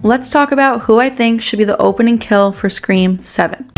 let's talk about who I think should be the opening kill for Scream 7.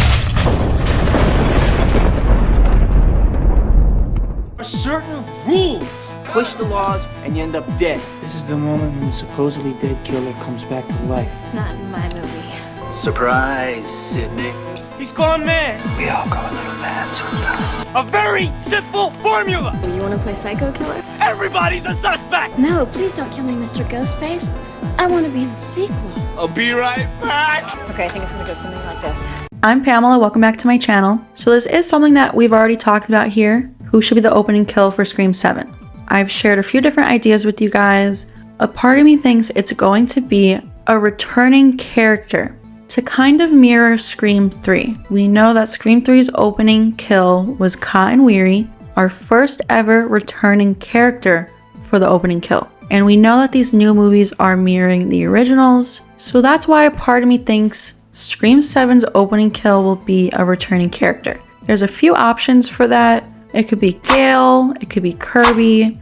Certain rules. Push the laws and you end up dead. This is the moment when the supposedly dead killer comes back to life. Not in my movie. Surprise, Sydney. He's gone mad. We all go a little mad sometimes. A very simple formula. You want to play psycho killer? Everybody's a suspect. No, please don't kill me, Mr. Ghostface. I want to be in the sequel. I'll be right back. Okay, I think it's gonna go something like this. I'm Pamela, welcome back to my channel. So this is something that we've already talked about here. Who should be the opening kill for Scream 7? I've shared a few different ideas with you guys. A part of me thinks it's going to be a returning character to kind of mirror Scream 3. We know that Scream 3's opening kill was Cotton Weary, our first ever returning character for the opening kill. And we know that these new movies are mirroring the originals, so that's why a part of me thinks Scream 7's opening kill will be a returning character. There's a few options for that. It could be Gail, it could be Kirby,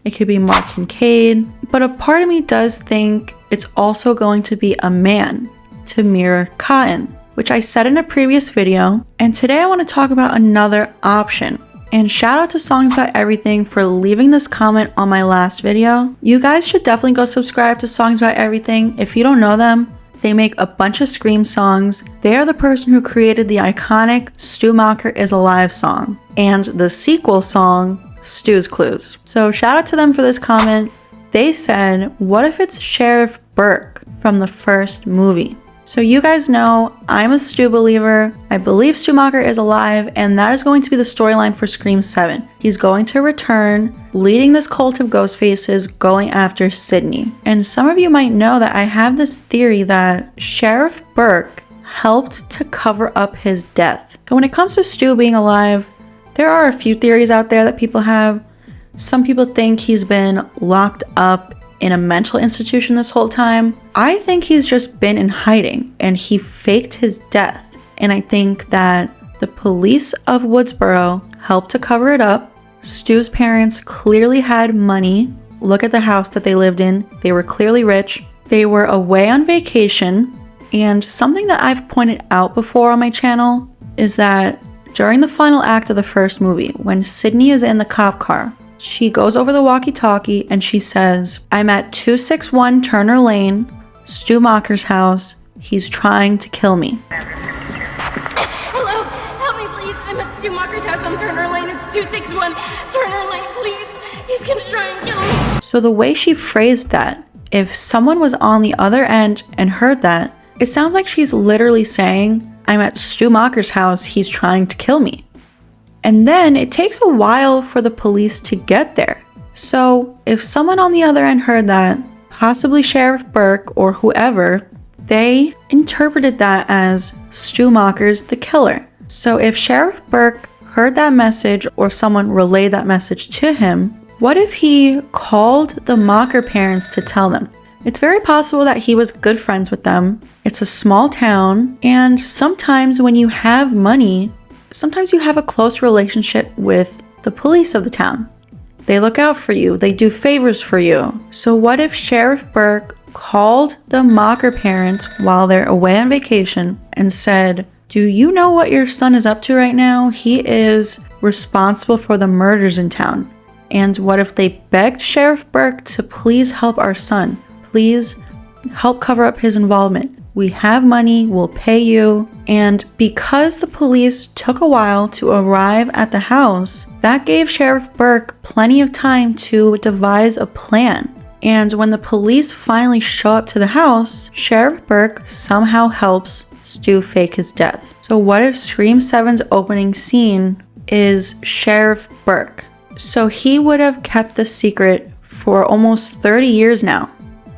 it could be Mark Kincaid, but a part of me does think it's also going to be a man to mirror Cotton, which I said in a previous video, and today I want to talk about another option. And shout out to Songs About Everything for leaving this comment on my last video. You guys should definitely go subscribe to Songs About Everything. If you don't know them, they make a bunch of Scream songs. They are the person who created the iconic Stu Macher Is Alive song and the sequel song, Stu's Clues. So shout out to them for this comment. They said, what if it's Sheriff Burke from the first movie? So you guys know I'm a Stu believer. I believe Stu Macher is alive, and that is going to be the storyline for Scream 7. He's going to return, leading this cult of ghost faces, going after Sydney. And some of you might know that I have this theory that Sheriff Burke helped to cover up his death. So when it comes to Stu being alive, there are a few theories out there that people have. Some people think he's been locked up in a mental institution this whole time. I think he's just been in hiding and he faked his death. And I think that the police of Woodsboro helped to cover it up. Stu's parents clearly had money. Look at the house that they lived in. They were clearly rich. They were away on vacation. And something that I've pointed out before on my channel is that during the final act of the first movie, when Sydney is in the cop car, she goes over the walkie-talkie and she says, I'm at 261 Turner Lane, Stu Macher's house. He's trying to kill me. Hello, help me please. I'm at Stu Macher's house on Turner Lane. It's 261 Turner Lane, please. He's gonna try and kill me. So the way she phrased that, if someone was on the other end and heard that, it sounds like she's literally saying, I'm at Stu Macher's house. He's trying to kill me. And then it takes a while for the police to get there. So if someone on the other end heard that, possibly Sheriff Burke or whoever, they interpreted that as Stu Macher's the killer. So if Sheriff Burke heard that message or someone relayed that message to him, what if he called the Macher parents to tell them? It's very possible that he was good friends with them. It's a small town, and sometimes when you have money, sometimes you have a close relationship with the police of the town. They look out for you. They do favors for you. So what if Sheriff Burke called the Macher parents while they're away on vacation and said, do you know what your son is up to right now? He is responsible for the murders in town. And what if they begged Sheriff Burke to please help our son? Please help cover up his involvement. We have money, we'll pay you. And because the police took a while to arrive at the house, that gave Sheriff Burke plenty of time to devise a plan. And when the police finally show up to the house, Sheriff Burke somehow helps Stu fake his death. So what if Scream 7's opening scene is Sheriff Burke? So he would have kept the secret for almost 30 years now.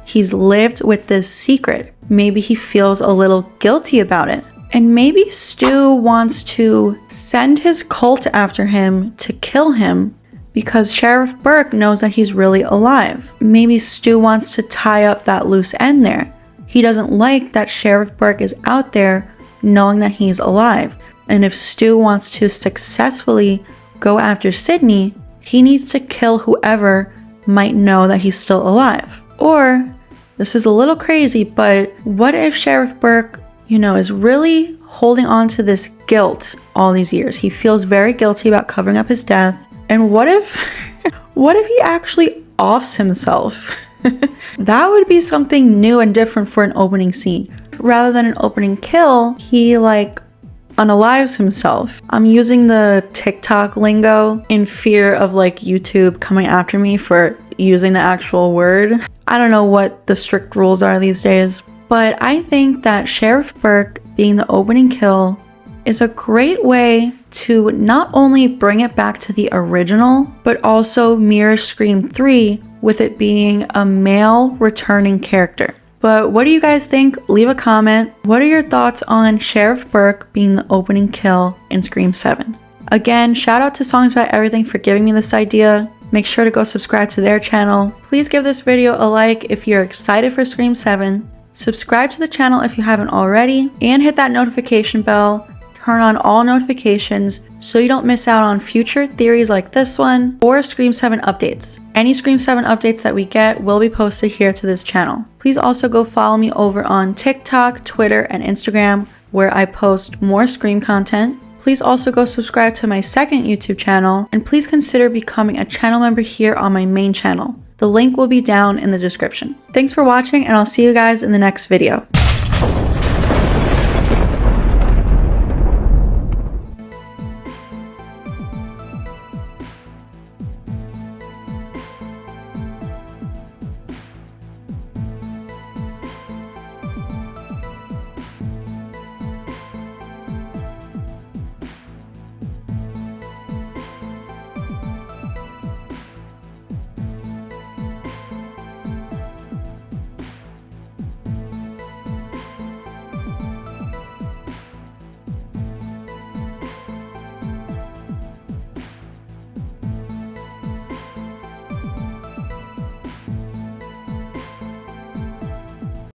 He's lived with this secret. Maybe he feels a little guilty about it. And maybe Stu wants to send his cult after him to kill him because Sheriff Burke knows that he's really alive. Maybe Stu wants to tie up that loose end there. He doesn't like that Sheriff Burke is out there knowing that he's alive. And if Stu wants to successfully go after Sydney, he needs to kill whoever might know that he's still alive. Or this is a little crazy, but what if Sheriff Burke, you know, is really holding on to this guilt all these years? He feels very guilty about covering up his death. And what if, what if he actually offs himself? That would be something new and different for an opening scene. Rather than an opening kill, he like unalives himself. I'm using the TikTok lingo in fear of like YouTube coming after me for using the actual word. I don't know what the strict rules are these days, but I think that Sheriff Burke being the opening kill is a great way to not only bring it back to the original, but also mirror Scream 3 with it being a male returning character. But what do you guys think? Leave a comment. What are your thoughts on Sheriff Burke being the opening kill in Scream 7? Again, shout out to Songs About Everything for giving me this idea. Make sure to go subscribe to their channel. Please give this video a like if you're excited for Scream 7. Subscribe to the channel if you haven't already, and hit that notification bell. Turn on all notifications so you don't miss out on future theories like this one or Scream 7 updates. Any Scream 7 updates that we get will be posted here to this channel. Please also go follow me over on TikTok, Twitter, and Instagram, where I post more Scream content. Please also go subscribe to my second YouTube channel, and please consider becoming a channel member here on my main channel. The link will be down in the description. Thanks for watching, and I'll see you guys in the next video.